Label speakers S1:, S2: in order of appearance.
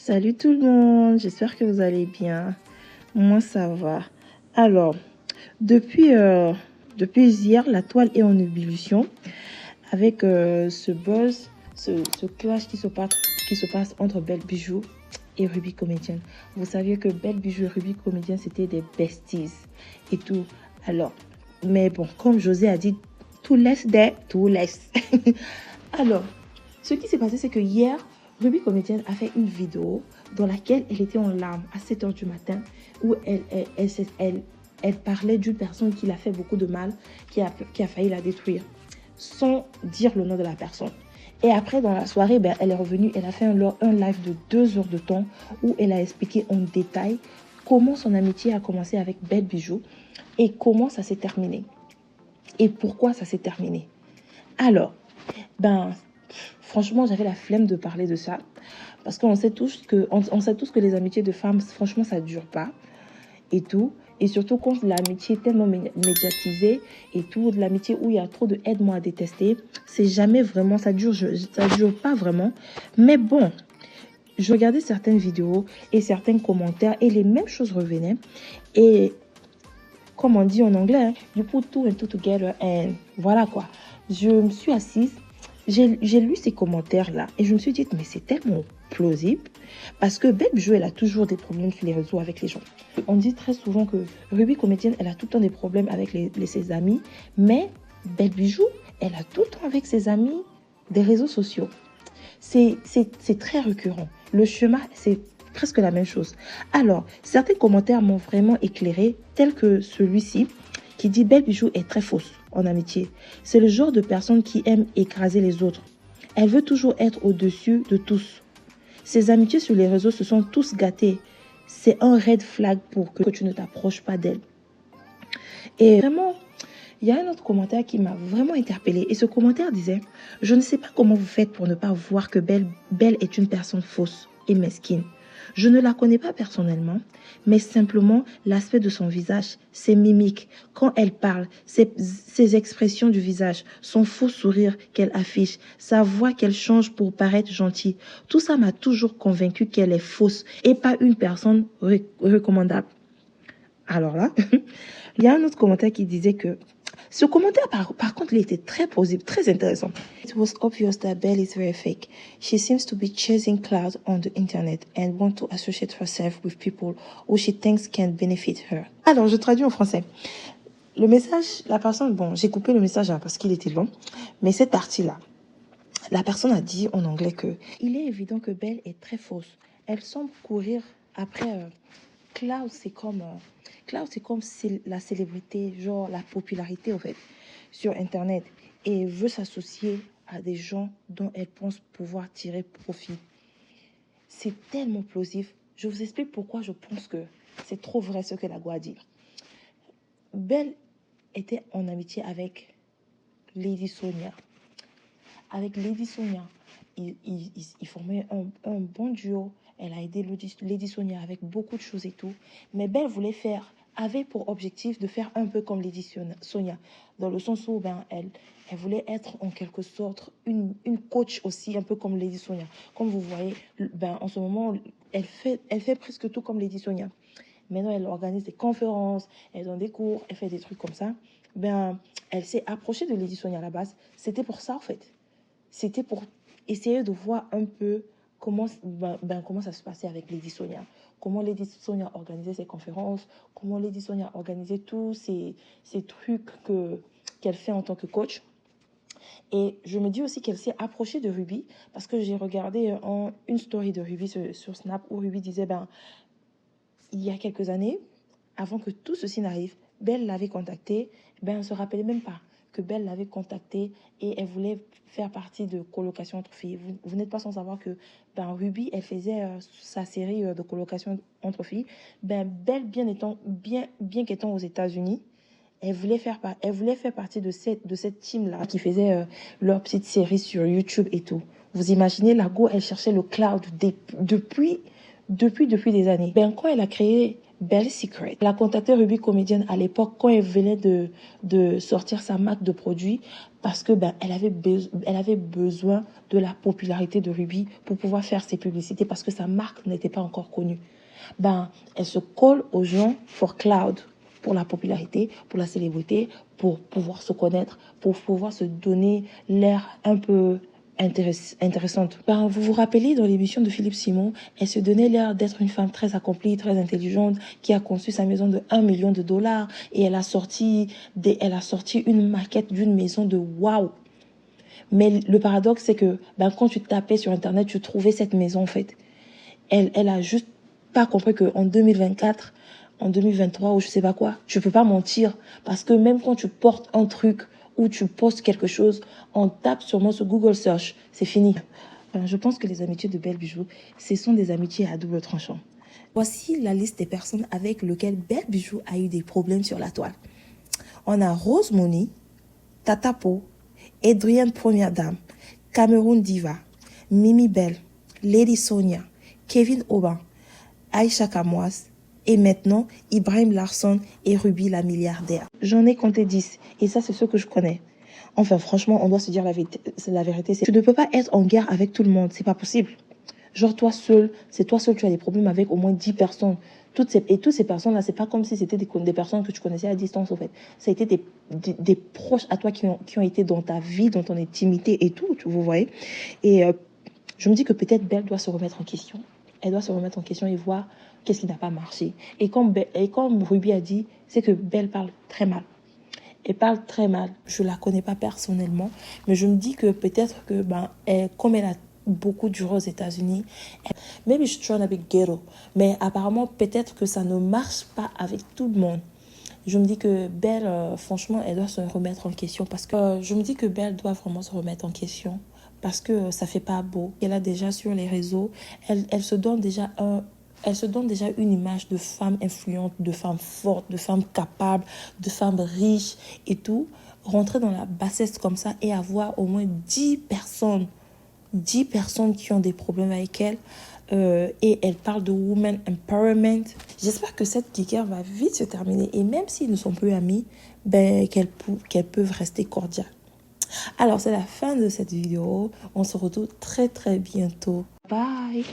S1: Salut tout le monde, j'espère que vous allez bien. Moi, ça va. Alors, depuis, hier, la toile est en ébullition avec ce buzz, ce clash qui se passe entre Belle Bijou et Ruby Comédienne. Vous saviez que Belle Bijou et Ruby Comédienne, c'était des besties et tout. Alors, mais bon, comme José a dit, tout laisse des, tout laisse. Alors, ce qui s'est passé, c'est que hier, Ruby Comédienne a fait une vidéo dans laquelle elle était en larmes à 7 h du matin, où elle parlait d'une personne qui l'a fait beaucoup de mal, qui a failli la détruire, sans dire le nom de la personne. Et après, dans la soirée, elle est revenue, elle a fait un live de 2 heures de temps, où elle a expliqué en détail comment son amitié a commencé avec Belle Bijou, et comment ça s'est terminé. Et pourquoi ça s'est terminé. Alors, franchement, j'avais la flemme de parler de ça. Parce qu'on sait tous que les amitiés de femmes, franchement, ça ne dure pas. Et tout. Et surtout quand l'amitié est tellement médiatisée et tout, de l'amitié où il y a trop de aide-moi à détester, c'est jamais vraiment, ça dure pas vraiment. Mais bon, je regardais certaines vidéos et certains commentaires et les mêmes choses revenaient. Et comme on dit en anglais, hein, you put two and two together and voilà quoi. Je me suis assise, j'ai lu ces commentaires-là et je me suis dit, mais c'est tellement plausible parce que Belle Bijou, elle a toujours des problèmes sur les réseaux avec les gens. On dit très souvent que Ruby Comédienne, elle a tout le temps des problèmes avec ses amis, mais Belle Bijou, elle a tout le temps avec ses amis des réseaux sociaux. C'est très récurrent. Le schéma, c'est presque la même chose. Alors, certains commentaires m'ont vraiment éclairé, tel que celui-ci, qui dit « Belle Bijou est très fausse en amitié. C'est le genre de personne qui aime écraser les autres. Elle veut toujours être au-dessus de tous. Ses amitiés sur les réseaux se sont tous gâtées. C'est un red flag pour que tu ne t'approches pas d'elle. » Et vraiment, il y a un autre commentaire qui m'a vraiment interpellée. Et ce commentaire disait « Je ne sais pas comment vous faites pour ne pas voir que Belle est une personne fausse et mesquine. Je ne la connais pas personnellement, mais simplement l'aspect de son visage, ses mimiques, quand elle parle, ses expressions du visage, son faux sourire qu'elle affiche, sa voix qu'elle change pour paraître gentille. Tout ça m'a toujours convaincue qu'elle est fausse et pas une personne recommandable. » Alors là, il y a un autre commentaire qui disait que ce commentaire, par contre, il était très plausible, très intéressant. It was obvious that Belle is very fake. She seems to be chasing clout on the internet and want to associate herself with people who she thinks can benefit her. Alors, je traduis en français. Le message, la personne, bon, j'ai coupé le message parce qu'il était long, mais cette partie-là, la personne a dit en anglais que il est évident que Belle est très fausse. Elle semble courir après clout, c'est comme la célébrité, genre la popularité en fait, sur Internet, et veut s'associer à des gens dont elle pense pouvoir tirer profit. C'est tellement plausible. Je vous explique pourquoi je pense que c'est trop vrai ce que la go a dit. Belle était en amitié avec Lady Sonia. Avec Lady Sonia, ils formaient un bon duo. Elle a aidé Lady Sonia avec beaucoup de choses et tout. Mais Belle avait pour objectif de faire un peu comme Lady Sonia. Dans le sens où elle voulait être en quelque sorte une coach aussi, un peu comme Lady Sonia. Comme vous voyez, en ce moment, elle fait presque tout comme Lady Sonia. Maintenant, elle organise des conférences, elle donne des cours, elle fait des trucs comme ça. Elle s'est approchée de Lady Sonia à la base. C'était pour ça, en fait. C'était pour essayer de voir un peu comment ça se passait avec Lady Sonia. Comment Lady Sonia organisait ses conférences, comment Lady Sonia organisait tous ces trucs qu'elle fait en tant que coach. Et je me dis aussi qu'elle s'est approchée de Ruby parce que j'ai regardé une story de Ruby sur Snap où Ruby disait, il y a quelques années, avant que tout ceci n'arrive, Belle l'avait contactée, elle ne se rappelait même pas que Belle l'avait contactée et elle voulait faire partie de Colocation entre filles. Vous n'êtes pas sans savoir que Ruby, elle faisait sa série de Colocation entre filles. Belle, bien qu'étant aux États-Unis, elle voulait faire partie de cette team-là qui faisait leur petite série sur YouTube et tout. Vous imaginez, la go, elle cherchait le cloud depuis des années. Quand elle a créé Belle Secret. Elle a contacté Ruby Comédienne à l'époque quand elle venait de sortir sa marque de produits parce que elle avait besoin de la popularité de Ruby pour pouvoir faire ses publicités parce que sa marque n'était pas encore connue. Elle se colle aux gens pour cloud, pour la popularité, pour la célébrité, pour pouvoir se connaître, pour pouvoir se donner l'air un peu intéressante. Vous vous rappelez dans l'émission de Philippe Simon, elle se donnait l'air d'être une femme très accomplie, très intelligente, qui a conçu sa maison de 1 million de dollars et elle a sorti une maquette d'une maison de waouh. Mais le paradoxe, c'est que quand tu tapais sur Internet, tu trouvais cette maison en fait. Elle a juste pas compris qu'en 2024, en 2023 ou je sais pas quoi, tu peux pas mentir. Parce que même quand tu portes un truc ou tu postes quelque chose, on tape sûrement sur Google Search, c'est fini. Je pense que les amitiés de Belle Bijou, ce sont des amitiés à double tranchant. Voici la liste des personnes avec lesquelles Belle Bijou a eu des problèmes sur la toile. On a Rose Moni, Tata Po, Adrienne Première Dame, Cameroun Diva, Mimi Belle, Lady Sonia, Kevin Aubin, Aïcha Kamoise et maintenant Ibrahim Larson et Ruby la milliardaire. J'en ai compté 10 et ça c'est ce que je connais. Enfin franchement on doit se dire la vérité. Tu ne peux pas être en guerre avec tout le monde, c'est pas possible. Genre toi seul, c'est toi seul tu as des problèmes avec au moins 10 personnes. Toutes ces personnes-là, c'est pas comme si c'était des personnes que tu connaissais à distance en fait. Ça a été des proches à toi qui ont été dans ta vie, dans ton intimité et tout, vous voyez. Et je me dis que peut-être Belle doit se remettre en question. Elle doit se remettre en question et voir qu'est-ce qui n'a pas marché. Et comme Ruby a dit, c'est que Belle parle très mal. Elle parle très mal. Je la connais pas personnellement, mais je me dis que peut-être que comme elle a beaucoup duré aux États-Unis, maybe she's trying to be ghetto, mais apparemment peut-être que ça ne marche pas avec tout le monde. Je me dis que Belle, franchement, elle doit se remettre en question parce que je me dis que Belle doit vraiment se remettre en question parce que ça fait pas beau. Elle a déjà sur les réseaux, elle se donne déjà une image de femme influente, de femme forte, de femme capable, de femme riche et tout. Rentrer dans la bassesse comme ça et avoir au moins 10 personnes qui ont des problèmes avec elle. Et elle parle de woman empowerment. J'espère que cette guerre va vite se terminer. Et même s'ils ne sont plus amis, qu'elles peuvent rester cordiales. Alors, c'est la fin de cette vidéo. On se retrouve très très bientôt. Bye!